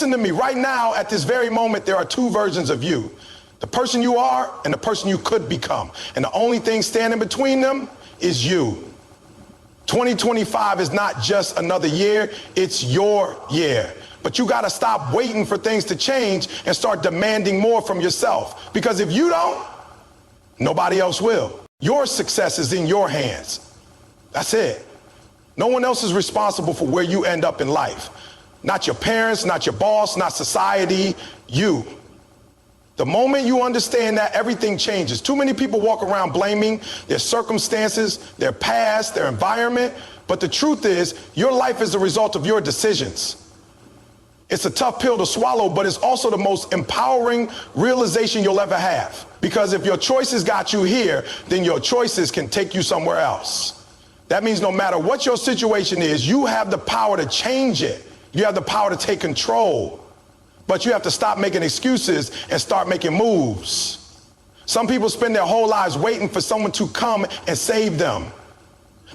Listen to me, right now, at this very moment, there are two versions of you. The person you are and the person you could become. And the only thing standing between them is you. 2025 is not just another year, it's your year. But you gotta stop waiting for things to change and start demanding more from yourself. Because if you don't, nobody else will. Your success is in your hands. That's it. No one else is responsible for where you end up in life. Not your parents, not your boss, not society, you. The moment you understand that, everything changes. Too many people walk around blaming their circumstances, their past, their environment. But the truth is, your life is the result of your decisions. It's a tough pill to swallow, but it's also the most empowering realization you'll ever have. Because if your choices got you here, then your choices can take you somewhere else. That means no matter what your situation is, you have the power to change it. You have the power to take control. But you have to stop making excuses and start making moves. Some people spend their whole lives waiting for someone to come and save them.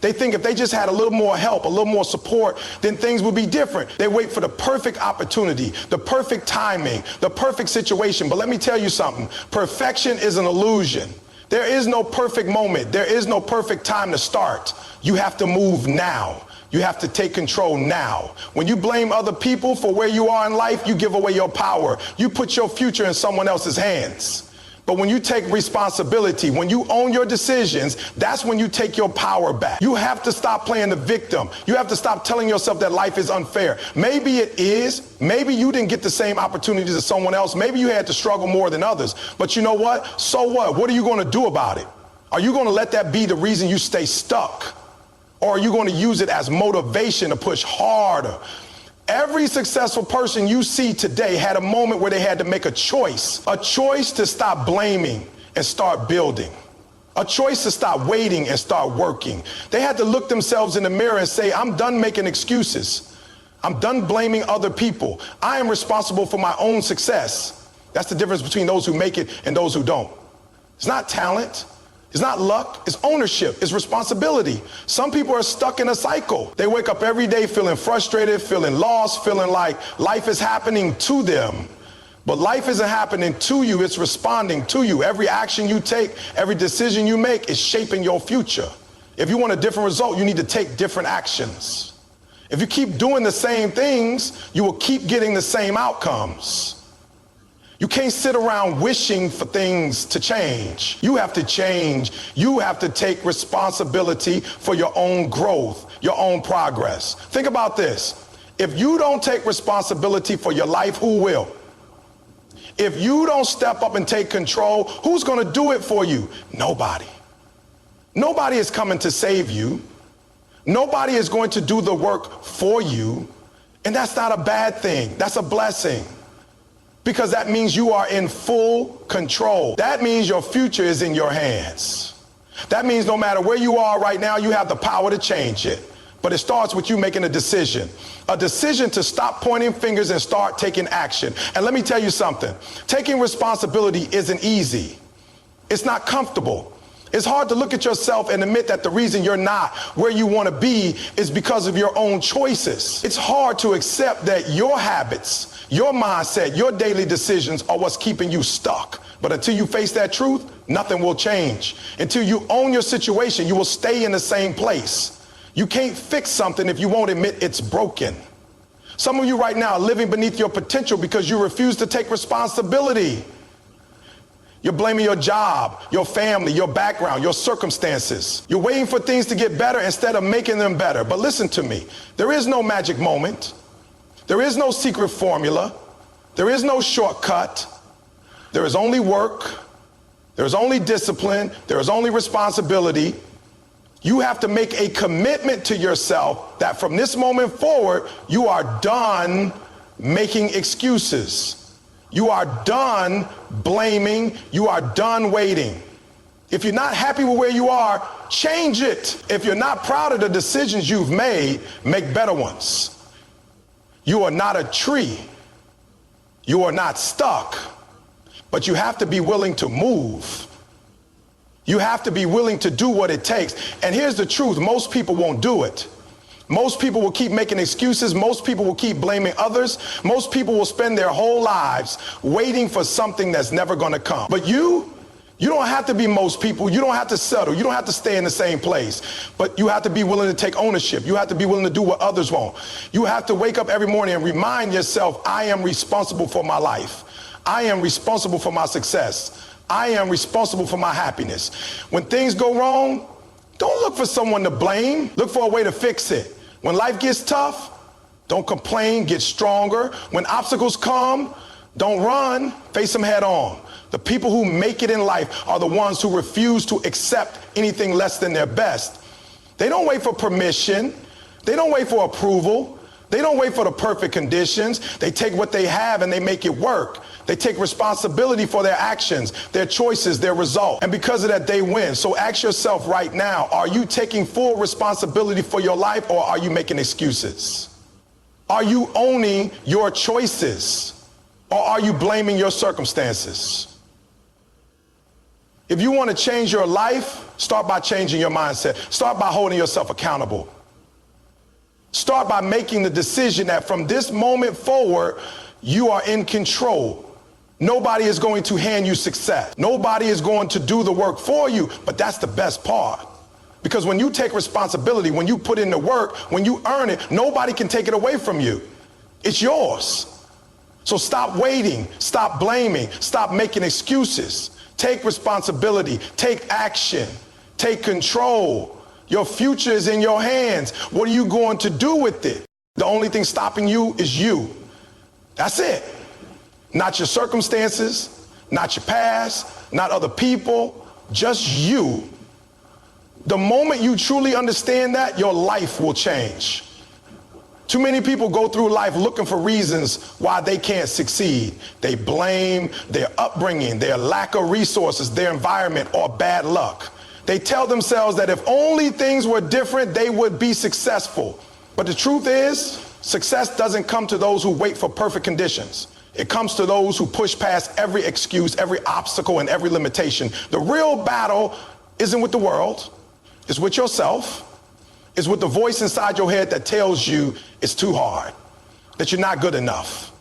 They think if they just had a little more help, a little more support, then things would be different. They wait for the perfect opportunity, the perfect timing, the perfect situation. But let me tell you something. Perfection is an illusion. There is no perfect moment. There is no perfect time to start. You have to move now. You have to take control now. When you blame other people for where you are in life, you give away your power. You put your future in someone else's hands. But when you take responsibility, when you own your decisions, that's when you take your power back. You have to stop playing the victim. You have to stop telling yourself that life is unfair. Maybe it is. Maybe you didn't get the same opportunities as someone else. Maybe you had to struggle more than others. But you know what? So what? What are you going to do about it? Are you going to let that be the reason you stay stuck? Or are you going to use it as motivation to push harder? Every successful person you see today had a moment where they had to make a choice to stop blaming and start building, a choice to stop waiting and start working. They had to look themselves in the mirror and say, I'm done making excuses. I'm done blaming other people. I am responsible for my own success. That's the difference between those who make it and those who don't. It's not talent. It's not luck, it's ownership, it's responsibility. Some people are stuck in a cycle. They wake up every day feeling frustrated, feeling lost, feeling like life is happening to them. But life isn't happening to you, it's responding to you. Every action you take, every decision you make is shaping your future. If you want a different result, you need to take different actions. If you keep doing the same things, you will keep getting the same outcomes. You can't sit around wishing for things to change. You have to change. You have to take responsibility for your own growth, your own progress. Think about this. If you don't take responsibility for your life, who will? If you don't step up and take control, who's going to do it for you? Nobody. Nobody is coming to save you. Nobody is going to do the work for you. And that's not a bad thing. That's a blessing. Because that means you are in full control. That means your future is in your hands. That means no matter where you are right now, you have the power to change it. But it starts with you making a decision to stop pointing fingers and start taking action. And let me tell you something, taking responsibility isn't easy. It's not comfortable. It's hard to look at yourself and admit that the reason you're not where you want to be is because of your own choices. It's hard to accept that your habits, your mindset, your daily decisions are what's keeping you stuck. But until you face that truth, nothing will change. Until you own your situation, you will stay in the same place. You can't fix something if you won't admit it's broken. Some of you right now are living beneath your potential because you refuse to take responsibility. You're blaming your job, your family, your background, your circumstances. You're waiting for things to get better instead of making them better. But listen to me, there is no magic moment. There is no secret formula. There is no shortcut. There is only work. There is only discipline. There is only responsibility. You have to make a commitment to yourself that from this moment forward, you are done making excuses. You are done blaming. You are done waiting. If you're not happy with where you are, change it. If you're not proud of the decisions you've made, make better ones. You are not a tree. You are not stuck. But you have to be willing to move. You have to be willing to do what it takes. And here's the truth, most people won't do it. Most people will keep making excuses. Most people will keep blaming others. Most people will spend their whole lives waiting for something that's never going to come. But you don't have to be most people. You don't have to settle. You don't have to stay in the same place. But you have to be willing to take ownership. You have to be willing to do what others won't. You have to wake up every morning and remind yourself, I am responsible for my life. I am responsible for my success. I am responsible for my happiness. When things go wrong, don't look for someone to blame. Look for a way to fix it. When life gets tough, don't complain, get stronger. When obstacles come, don't run, face them head on. The people who make it in life are the ones who refuse to accept anything less than their best. They don't wait for permission. They don't wait for approval. They don't wait for the perfect conditions. They take what they have and they make it work. They take responsibility for their actions, their choices, their result. And because of that, they win. So ask yourself right now, are you taking full responsibility for your life, or are you making excuses? Are you owning your choices, or are you blaming your circumstances? If you want to change your life, start by changing your mindset. Start by holding yourself accountable. Start by making the decision that from this moment forward, you are in control. Nobody is going to hand you success. Nobody is going to do the work for you, but that's the best part. Because when you take responsibility, when you put in the work, when you earn it, nobody can take it away from you. It's yours. So stop waiting, stop blaming, stop making excuses. Take responsibility, take action, take control. Your future is in your hands. What are you going to do with it? The only thing stopping you is you. That's it. Not your circumstances, not your past, not other people, just you. The moment you truly understand that, your life will change. Too many people go through life looking for reasons why they can't succeed. They blame their upbringing, their lack of resources, their environment, or bad luck. They tell themselves that if only things were different, they would be successful. But the truth is, success doesn't come to those who wait for perfect conditions. It comes to those who push past every excuse, every obstacle, and every limitation. The real battle isn't with the world. It's with yourself. It's with the voice inside your head that tells you it's too hard, that you're not good enough,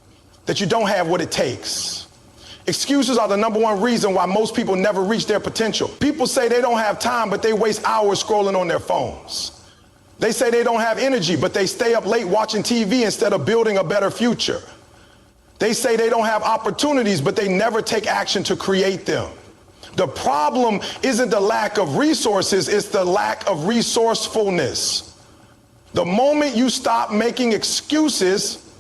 that you don't have what it takes. Excuses are the number one reason why most people never reach their potential. People say they don't have time, but they waste hours scrolling on their phones. They say they don't have energy, but they stay up late watching TV instead of building a better future. They say they don't have opportunities, but they never take action to create them. The problem isn't the lack of resources, it's the lack of resourcefulness. The moment you stop making excuses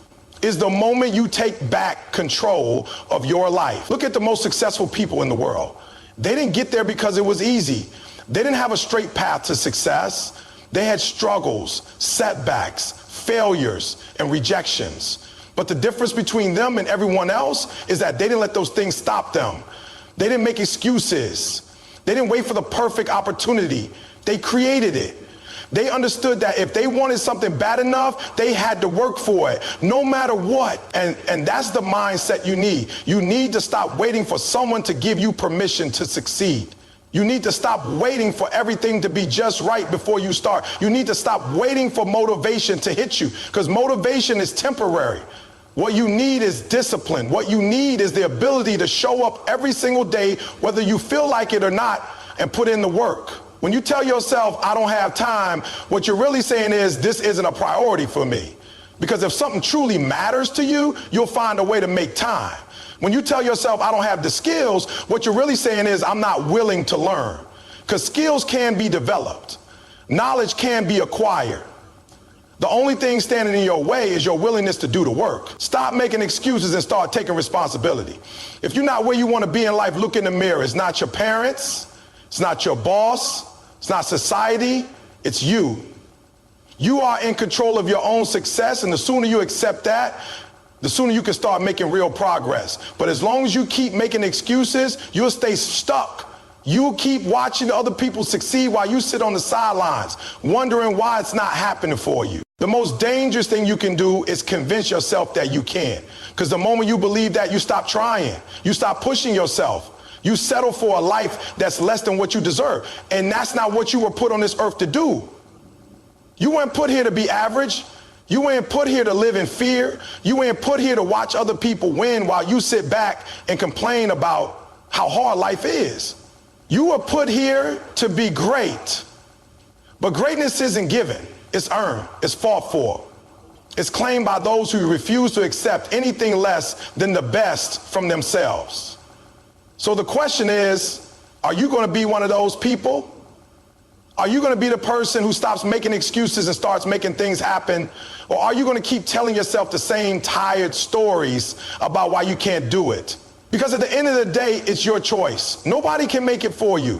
is the moment you take back control of your life. Look at the most successful people in the world. They didn't get there because it was easy. They didn't have a straight path to success. They had struggles, setbacks, failures, and rejections. But the difference between them and everyone else is that they didn't let those things stop them. They didn't make excuses. They didn't wait for the perfect opportunity. They created it. They understood that if they wanted something bad enough, they had to work for it, no matter what. And that's the mindset you need. You need to stop waiting for someone to give you permission to succeed. You need to stop waiting for everything to be just right before you start. You need to stop waiting for motivation to hit you, because motivation is temporary. What you need is discipline. What you need is the ability to show up every single day, whether you feel like it or not, and put in the work. When you tell yourself, I don't have time, what you're really saying is, this isn't a priority for me. Because if something truly matters to you, you'll find a way to make time. When you tell yourself, I don't have the skills, what you're really saying is, I'm not willing to learn. Because skills can be developed. Knowledge can be acquired. The only thing standing in your way is your willingness to do the work. Stop making excuses and start taking responsibility. If you're not where you want to be in life, look in the mirror. It's not your parents. It's not your boss. It's not society. It's you. You are in control of your own success, and the sooner you accept that, the sooner you can start making real progress. But as long as you keep making excuses, you'll stay stuck. You'll keep watching other people succeed while you sit on the sidelines, wondering why it's not happening for you. The most dangerous thing you can do is convince yourself that you can. Because the moment you believe that, you stop trying. You stop pushing yourself. You settle for a life that's less than what you deserve. And that's not what you were put on this earth to do. You weren't put here to be average. You weren't put here to live in fear. You weren't put here to watch other people win while you sit back and complain about how hard life is. You were put here to be great. But greatness isn't given. It's earned. It's fought for. It's claimed by those who refuse to accept anything less than the best from themselves. So the question is, are you going to be one of those people? Are you going to be the person who stops making excuses and starts making things happen? Or are you going to keep telling yourself the same tired stories about why you can't do it? Because at the end of the day, it's your choice. Nobody can make it for you.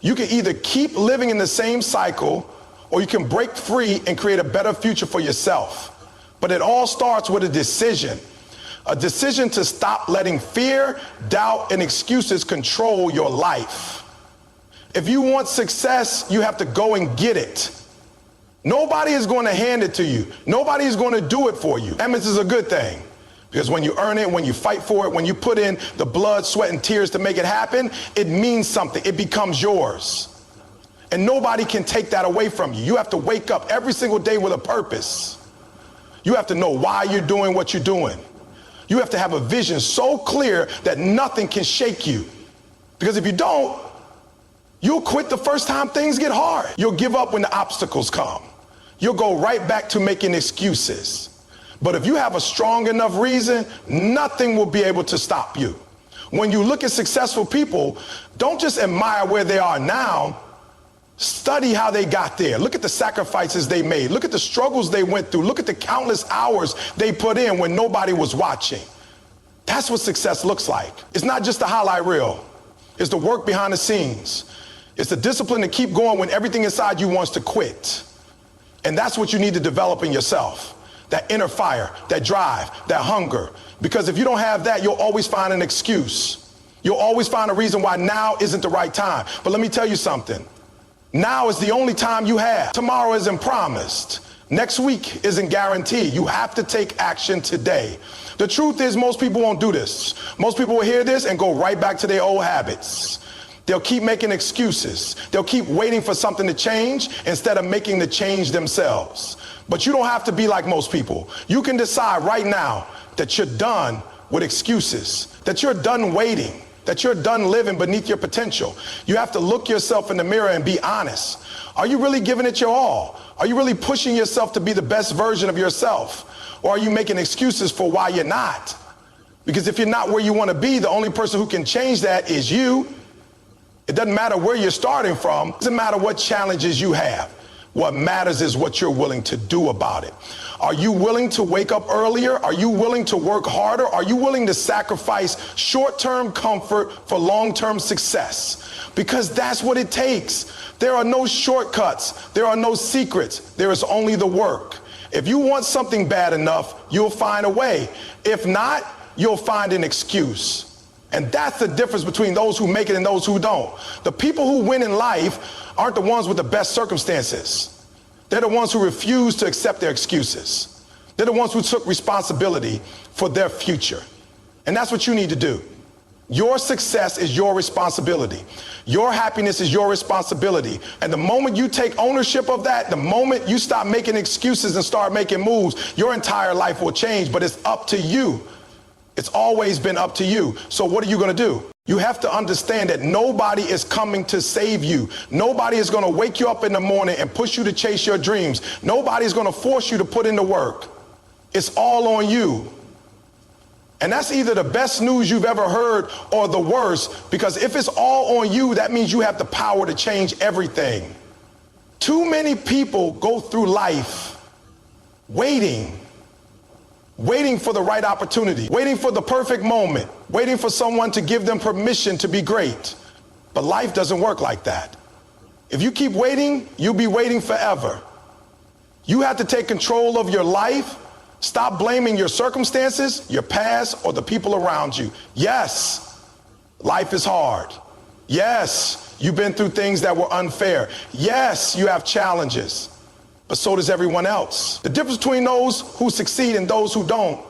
You can either keep living in the same cycle, or you can break free and create a better future for yourself. But it all starts with a decision to stop letting fear, doubt, and excuses control your life. If you want success, you have to go and get it. Nobody is going to hand it to you. Nobody is going to do it for you. And this is a good thing, because when you earn it, when you fight for it, when you put in the blood, sweat, and tears to make it happen, it means something. It becomes yours. And nobody can take that away from you. You have to wake up every single day with a purpose. You have to know why you're doing what you're doing. You have to have a vision so clear that nothing can shake you. Because if you don't, you'll quit the first time things get hard. You'll give up when the obstacles come. You'll go right back to making excuses. But if you have a strong enough reason, nothing will be able to stop you. When you look at successful people, don't just admire where they are now. Study how they got there. Look at the sacrifices they made. Look at the struggles they went through. Look at the countless hours they put in when nobody was watching. That's what success looks like. It's not just the highlight reel. It's the work behind the scenes. It's the discipline to keep going when everything inside you wants to quit. And that's what you need to develop in yourself. That inner fire, that drive, that hunger. Because if you don't have that, you'll always find an excuse. You'll always find a reason why now isn't the right time. But let me tell you something. Now is the only time you have. Tomorrow isn't promised. Next week isn't guaranteed. You have to take action today. The truth is, most people won't do this. Most people will hear this and go right back to their old habits. They'll keep making excuses. They'll keep waiting for something to change instead of making the change themselves. But you don't have to be like most people. You can decide right now that you're done with excuses, that you're done waiting, that you're done living beneath your potential. You have to look yourself in the mirror and be honest. Are you really giving it your all? Are you really pushing yourself to be the best version of yourself? Or are you making excuses for why you're not? Because if you're not where you want to be, the only person who can change that is you. It doesn't matter where you're starting from. It doesn't matter what challenges you have. What matters is what you're willing to do about it. Are you willing to wake up earlier? Are you willing to work harder? Are you willing to sacrifice short-term comfort for long-term success? Because that's what it takes. There are no shortcuts. There are no secrets. There is only the work. If you want something bad enough, you'll find a way. If not, you'll find an excuse. And that's the difference between those who make it and those who don't. The people who win in life aren't the ones with the best circumstances. They're the ones who refuse to accept their excuses. They're the ones who took responsibility for their future. And that's what you need to do. Your success is your responsibility. Your happiness is your responsibility. And the moment you take ownership of that, the moment you stop making excuses and start making moves, your entire life will change. But it's up to you. It's always been up to you. So what are you going to do? You have to understand that nobody is coming to save you. Nobody is going to wake you up in the morning and push you to chase your dreams. Nobody is going to force you to put in the work. It's all on you. And that's either the best news you've ever heard or the worst, because if it's all on you, that means you have the power to change everything. Too many people go through life waiting for the right opportunity, waiting for the perfect moment, waiting for someone to give them permission to be great. But life doesn't work like that. If you keep waiting, you'll be waiting forever. You have to take control of your life. Stop blaming your circumstances, your past, or the people around you. Yes, life is hard. Yes, you've been through things that were unfair. Yes, you have challenges. But so does everyone else. The difference between those who succeed and those who don't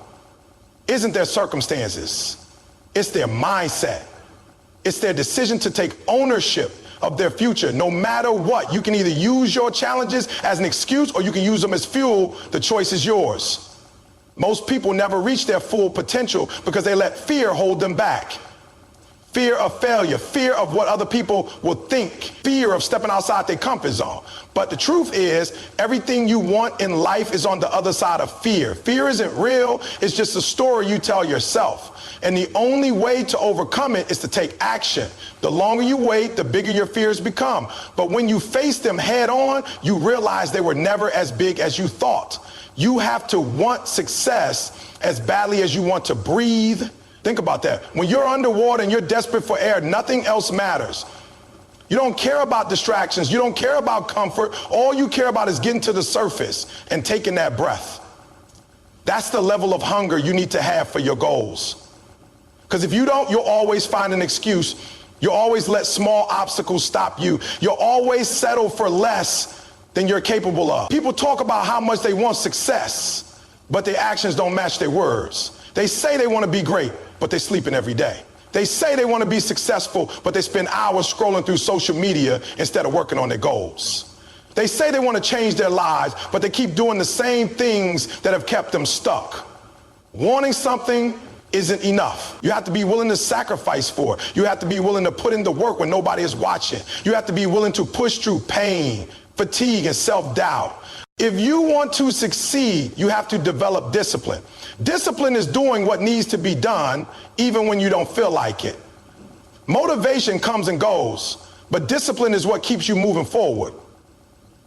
isn't their circumstances. It's their mindset. It's their decision to take ownership of their future. No matter what, you can either use your challenges as an excuse or you can use them as fuel. The choice is yours. Most people never reach their full potential because they let fear hold them back. Fear of failure, fear of what other people will think, fear of stepping outside their comfort zone. But the truth is, everything you want in life is on the other side of fear. Fear isn't real, it's just a story you tell yourself. And the only way to overcome it is to take action. The longer you wait, the bigger your fears become. But when you face them head on, you realize they were never as big as you thought. You have to want success as badly as you want to breathe. Think about that. When you're underwater and you're desperate for air, nothing else matters. You don't care about distractions. You don't care about comfort. All you care about is getting to the surface and taking that breath. That's the level of hunger you need to have for your goals. Because if you don't, you'll always find an excuse. You'll always let small obstacles stop you. You'll always settle for less than you're capable of. People talk about how much they want success, but their actions don't match their words. They say they want to be great, but they're sleeping every day. They say they want to be successful, but they spend hours scrolling through social media instead of working on their goals. They say they want to change their lives, but they keep doing the same things that have kept them stuck. Wanting something isn't enough. You have to be willing to sacrifice for it. You have to be willing to put in the work when nobody is watching. You have to be willing to push through pain, fatigue, and self-doubt. If you want to succeed, you have to develop discipline. Discipline is doing what needs to be done even when you don't feel like it. Motivation comes and goes, but discipline is what keeps you moving forward.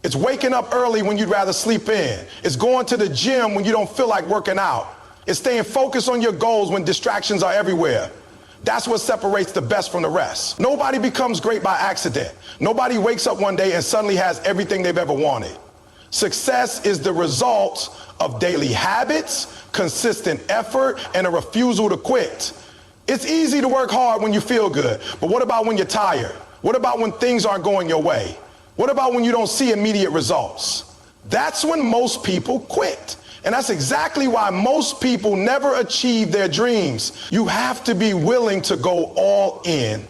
It's waking up early when you'd rather sleep in. It's going to the gym when you don't feel like working out. It's staying focused on your goals when distractions are everywhere. That's what separates the best from the rest. Nobody becomes great by accident. Nobody wakes up one day and suddenly has everything they've ever wanted. Success is the result of daily habits, consistent effort, and a refusal to quit. It's easy to work hard when you feel good, but what about when you're tired? What about when things aren't going your way? What about when you don't see immediate results? That's when most people quit. And that's exactly why most people never achieve their dreams. You have to be willing to go all in.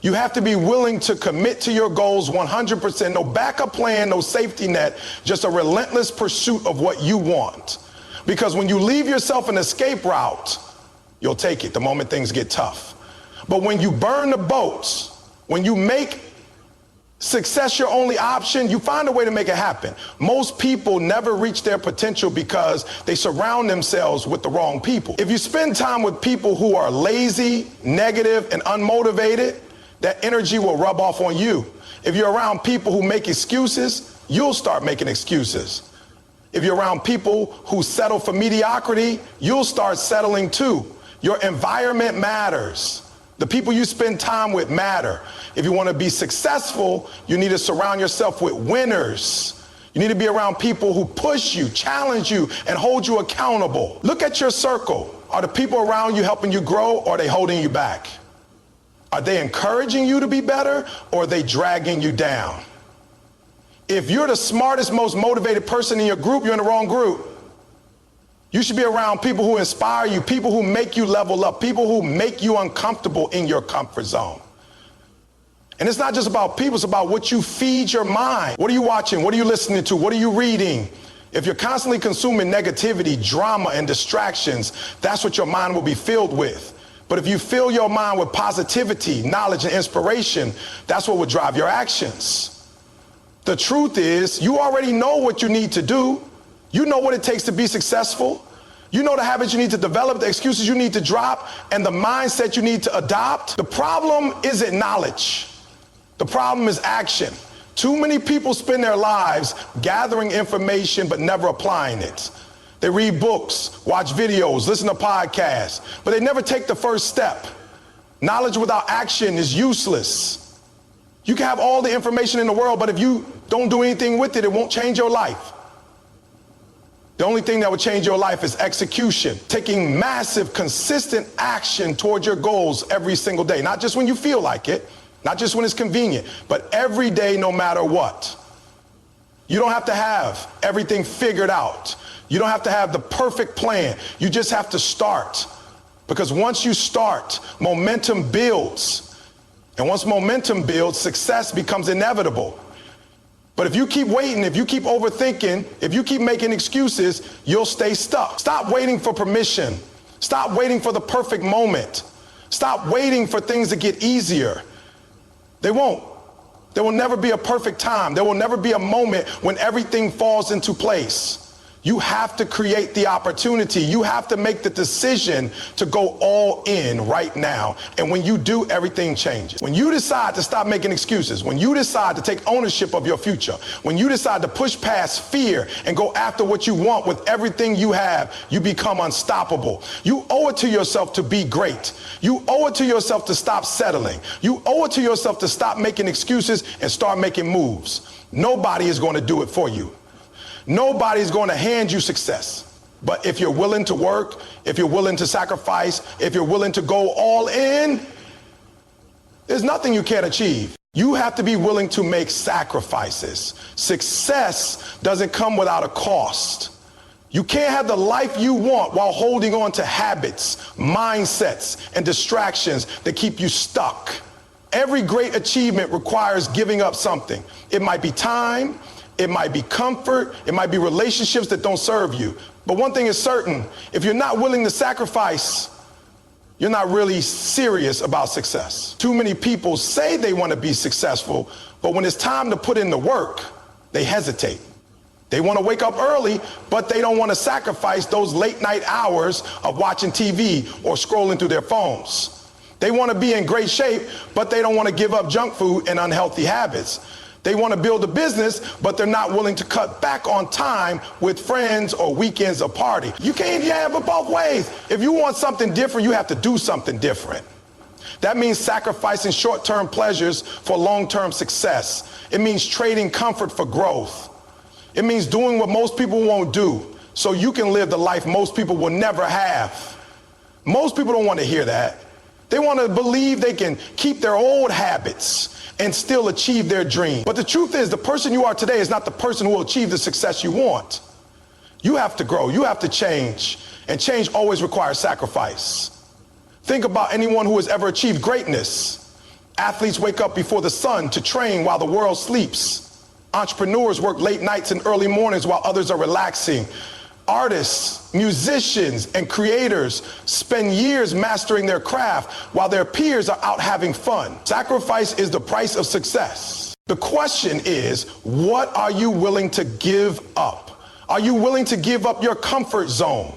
You have to be willing to commit to your goals 100%. No backup plan, no safety net, just a relentless pursuit of what you want. Because when you leave yourself an escape route, you'll take it the moment things get tough. But when you burn the boats, when you make success your only option, you find a way to make it happen. Most people never reach their potential because they surround themselves with the wrong people. If you spend time with people who are lazy, negative, and unmotivated, that energy will rub off on you. If you're around people who make excuses, you'll start making excuses. If you're around people who settle for mediocrity, you'll start settling too. Your environment matters. The people you spend time with matter. If you want to be successful, you need to surround yourself with winners. You need to be around people who push you, challenge you, and hold you accountable. Look at your circle. Are the people around you helping you grow, or are they holding you back? Are they encouraging you to be better, or are they dragging you down? If you're the smartest, most motivated person in your group, you're in the wrong group. You should be around people who inspire you, people who make you level up, people who make you uncomfortable in your comfort zone. And it's not just about people, it's about what you feed your mind. What are you watching? What are you listening to? What are you reading? If you're constantly consuming negativity, drama, and distractions, that's what your mind will be filled with. But if you fill your mind with positivity, knowledge, and inspiration, that's what will drive your actions. The truth is, you already know what you need to do. You know what it takes to be successful. You know the habits you need to develop, the excuses you need to drop, and the mindset you need to adopt. The problem isn't knowledge. The problem is action. Too many people spend their lives gathering information but never applying it. They read books, watch videos, listen to podcasts, but they never take the first step. Knowledge without action is useless. You can have all the information in the world, but if you don't do anything with it, it won't change your life. The only thing that would change your life is execution, taking massive, consistent action towards your goals every single day. Not just when you feel like it, not just when it's convenient, but every day, no matter what. You don't have to have everything figured out. You don't have to have the perfect plan. You just have to start. Because once you start, momentum builds. And once momentum builds, success becomes inevitable. But if you keep waiting, if you keep overthinking, if you keep making excuses, you'll stay stuck. Stop waiting for permission. Stop waiting for the perfect moment. Stop waiting for things to get easier. They won't. There will never be a perfect time. There will never be a moment when everything falls into place. You have to create the opportunity. You have to make the decision to go all in right now. And when you do, everything changes. When you decide to stop making excuses, when you decide to take ownership of your future, when you decide to push past fear and go after what you want with everything you have, you become unstoppable. You owe it to yourself to be great. You owe it to yourself to stop settling. You owe it to yourself to stop making excuses and start making moves. Nobody is going to do it for you. Nobody's going to hand you success. But if you're willing to work, if you're willing to sacrifice, if you're willing to go all in, there's nothing you can't achieve. You have to be willing to make sacrifices. Success doesn't come without a cost. You can't have the life you want while holding on to habits, mindsets, and distractions that keep you stuck. Every great achievement requires giving up something. It might be time. It might be comfort. It might be relationships that don't serve you. But one thing is certain, if you're not willing to sacrifice, you're not really serious about success. Too many people say they want to be successful, but when it's time to put in the work, they hesitate. They want to wake up early, but they don't want to sacrifice those late night hours of watching TV or scrolling through their phones. They want to be in great shape, but they don't want to give up junk food and unhealthy habits. They want to build a business, but they're not willing to cut back on time with friends or weekends or party. You can't have it both ways. If you want something different, you have to do something different. That means sacrificing short-term pleasures for long-term success. It means trading comfort for growth. It means doing what most people won't do so you can live the life most people will never have. Most people don't want to hear that. They want to believe they can keep their old habits and still achieve their dream. But the truth is, the person you are today is not the person who will achieve the success you want. You have to grow, you have to change, and change always requires sacrifice. Think about anyone who has ever achieved greatness. Athletes wake up before the sun to train while the world sleeps. Entrepreneurs work late nights and early mornings while others are relaxing. Artists, musicians, and creators spend years mastering their craft while their peers are out having fun. Sacrifice is the price of success. The question is, what are you willing to give up? Are you willing to give up your comfort zone?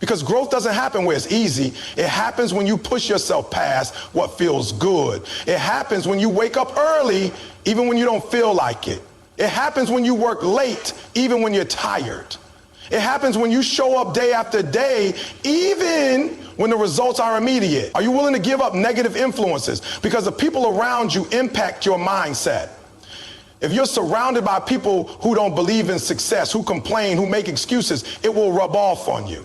Because growth doesn't happen where it's easy. It happens when you push yourself past what feels good. It happens when you wake up early, even when you don't feel like it. It happens when you work late, even when you're tired. It happens when you show up day after day, even when the results are immediate. Are you willing to give up negative influences? Because the people around you impact your mindset. If you're surrounded by people who don't believe in success, who complain, who make excuses, it will rub off on you.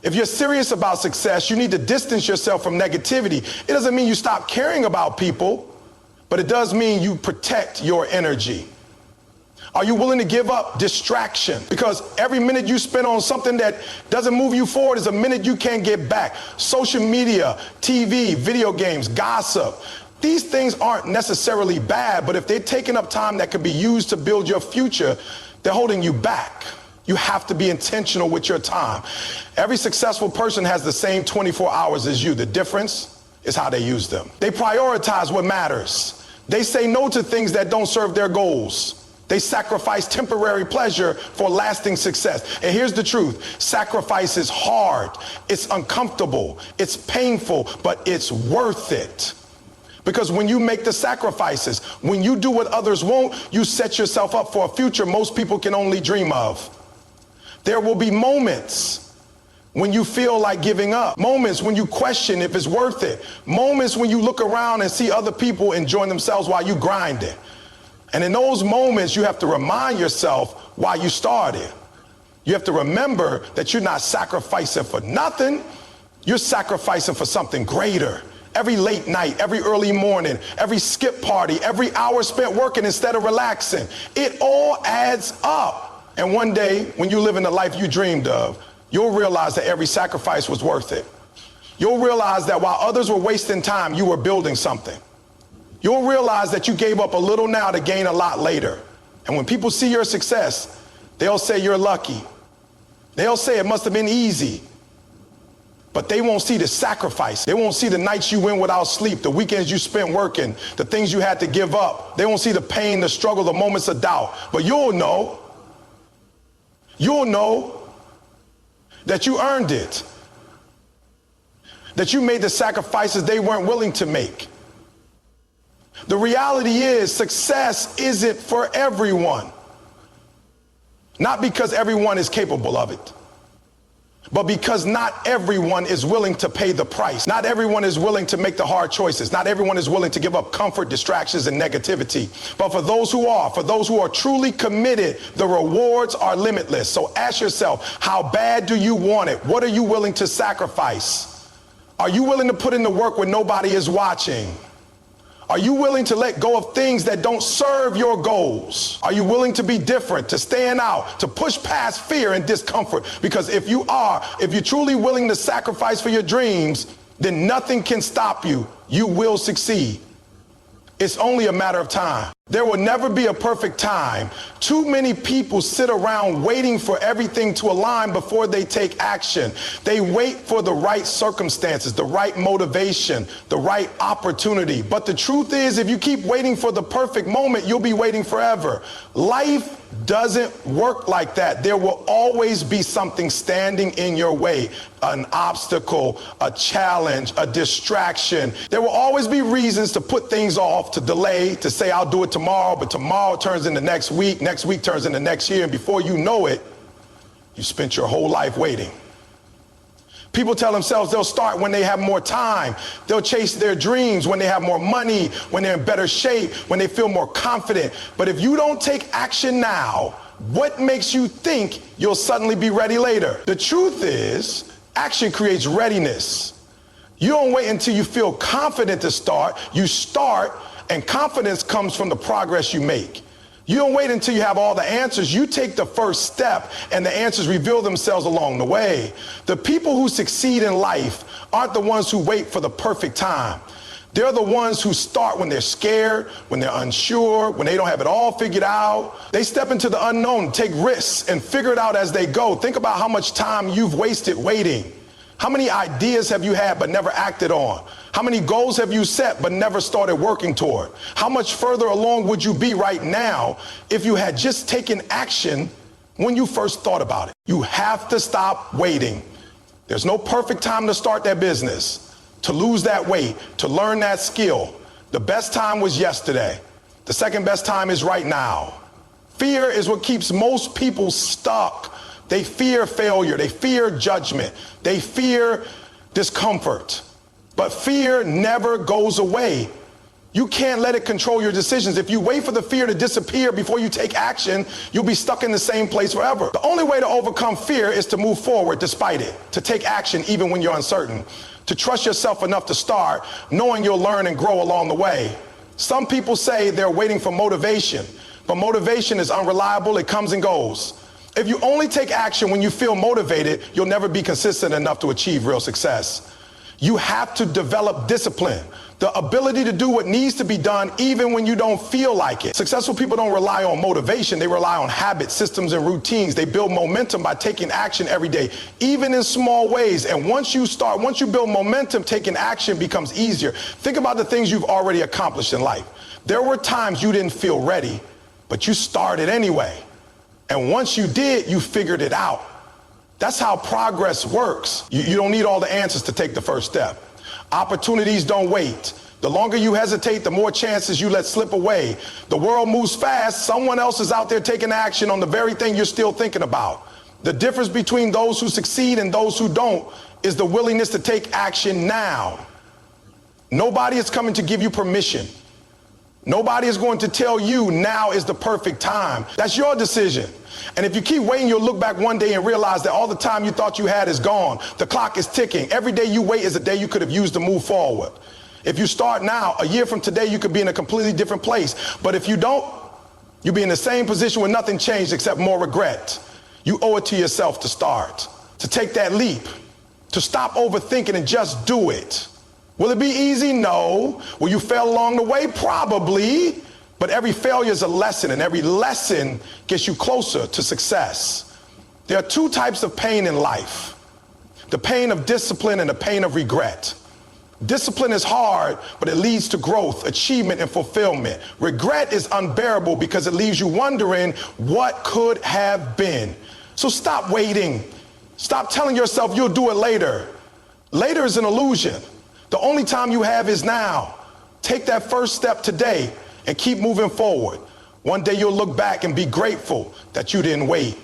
If you're serious about success, you need to distance yourself from negativity. It doesn't mean you stop caring about people, but it does mean you protect your energy. Are you willing to give up distraction? Because every minute you spend on something that doesn't move you forward is a minute you can't get back. Social media, TV, video games, gossip. These things aren't necessarily bad, but if they're taking up time that could be used to build your future, they're holding you back. You have to be intentional with your time. Every successful person has the same 24 hours as you. The difference is how they use them. They prioritize what matters. They say no to things that don't serve their goals. They sacrifice temporary pleasure for lasting success. And here's the truth. Sacrifice is hard. It's uncomfortable. It's painful, but it's worth it. Because when you make the sacrifices, when you do what others won't, you set yourself up for a future most people can only dream of. There will be moments when you feel like giving up, moments when you question if it's worth it, moments when you look around and see other people enjoying themselves while you grind it. And in those moments, you have to remind yourself why you started. You have to remember that you're not sacrificing for nothing. You're sacrificing for something greater. Every late night, every early morning, every skip party, every hour spent working instead of relaxing, it all adds up. And one day, when you live in the life you dreamed of, you'll realize that every sacrifice was worth it. You'll realize that while others were wasting time, you were building something. You'll realize that you gave up a little now to gain a lot later. And when people see your success, they'll say you're lucky. They'll say it must have been easy. But they won't see the sacrifice. They won't see the nights you went without sleep, the weekends you spent working, the things you had to give up. They won't see the pain, the struggle, the moments of doubt. But you'll know that you earned it, that you made the sacrifices they weren't willing to make. The reality is success isn't for everyone. Not because everyone is capable of it, but because not everyone is willing to pay the price. Not everyone is willing to make the hard choices. Not everyone is willing to give up comfort, distractions, and negativity. But for those who are truly committed, the rewards are limitless. So ask yourself, how bad do you want it? What are you willing to sacrifice? Are you willing to put in the work when nobody is watching? Are you willing to let go of things that don't serve your goals? Are you willing to be different, to stand out, to push past fear and discomfort? Because if you're truly willing to sacrifice for your dreams, then nothing can stop you. You will succeed. It's only a matter of time. There will never be a perfect time. Too many people sit around waiting for everything to align before they take action. They wait for the right circumstances, the right motivation, the right opportunity. But the truth is, if you keep waiting for the perfect moment, you'll be waiting forever. Life doesn't work like that. There will always be something standing in your way, an obstacle, a challenge, a distraction. There will always be reasons to put things off, to delay, to say I'll do it tomorrow, but tomorrow turns into next week turns into next year, and before you know it, you spent your whole life waiting. People tell themselves they'll start when they have more time. They'll chase their dreams when they have more money, when they're in better shape, when they feel more confident. But if you don't take action now, what makes you think you'll suddenly be ready later? The truth is, action creates readiness. You don't wait until you feel confident to start. You start, and confidence comes from the progress you make. You don't wait until you have all the answers. You take the first step, and the answers reveal themselves along the way. The people who succeed in life aren't the ones who wait for the perfect time. They're the ones who start when they're scared, when they're unsure, when they don't have it all figured out. They step into the unknown, take risks, and figure it out as they go. Think about how much time you've wasted waiting. How many ideas have you had but never acted on? How many goals have you set but never started working toward? How much further along would you be right now if you had just taken action when you first thought about it? You have to stop waiting. There's no perfect time to start that business, to lose that weight, to learn that skill. The best time was yesterday. The second best time is right now. Fear is what keeps most people stuck. They fear failure. They fear judgment. They fear discomfort. But fear never goes away. You can't let it control your decisions. If you wait for the fear to disappear before you take action, you'll be stuck in the same place forever. The only way to overcome fear is to move forward despite it, to take action even when you're uncertain, to trust yourself enough to start, knowing you'll learn and grow along the way. Some people say they're waiting for motivation, but motivation is unreliable. It comes and goes. If you only take action when you feel motivated, you'll never be consistent enough to achieve real success. You have to develop discipline, the ability to do what needs to be done even when you don't feel like it. Successful people don't rely on motivation. They rely on habits, systems, and routines. They build momentum by taking action every day, even in small ways. And once you build momentum, taking action becomes easier. Think about the things you've already accomplished in life. There were times you didn't feel ready, but you started anyway. And once you did, you figured it out. That's how progress works. You don't need all the answers to take the first step. Opportunities don't wait. The longer you hesitate, the more chances you let slip away. The world moves fast. Someone else is out there taking action on the very thing you're still thinking about. The difference between those who succeed and those who don't is the willingness to take action now. Nobody is coming to give you permission. Nobody is going to tell you now is the perfect time. That's your decision. And if you keep waiting, you'll look back one day and realize that all the time you thought you had is gone. The clock is ticking. Every day you wait is a day you could have used to move forward. If you start now, a year from today, you could be in a completely different place. But if you don't, you'll be in the same position where nothing changed except more regret. You owe it to yourself to start, to take that leap, to stop overthinking and just do it. Will it be easy? No. Will you fail along the way? Probably. But every failure is a lesson, and every lesson gets you closer to success. There are two types of pain in life: the pain of discipline and the pain of regret. Discipline is hard, but it leads to growth, achievement, and fulfillment. Regret is unbearable because it leaves you wondering what could have been. So stop waiting. Stop telling yourself you'll do it later. Later is an illusion. The only time you have is now. Take that first step today and keep moving forward. One day you'll look back and be grateful that you didn't wait.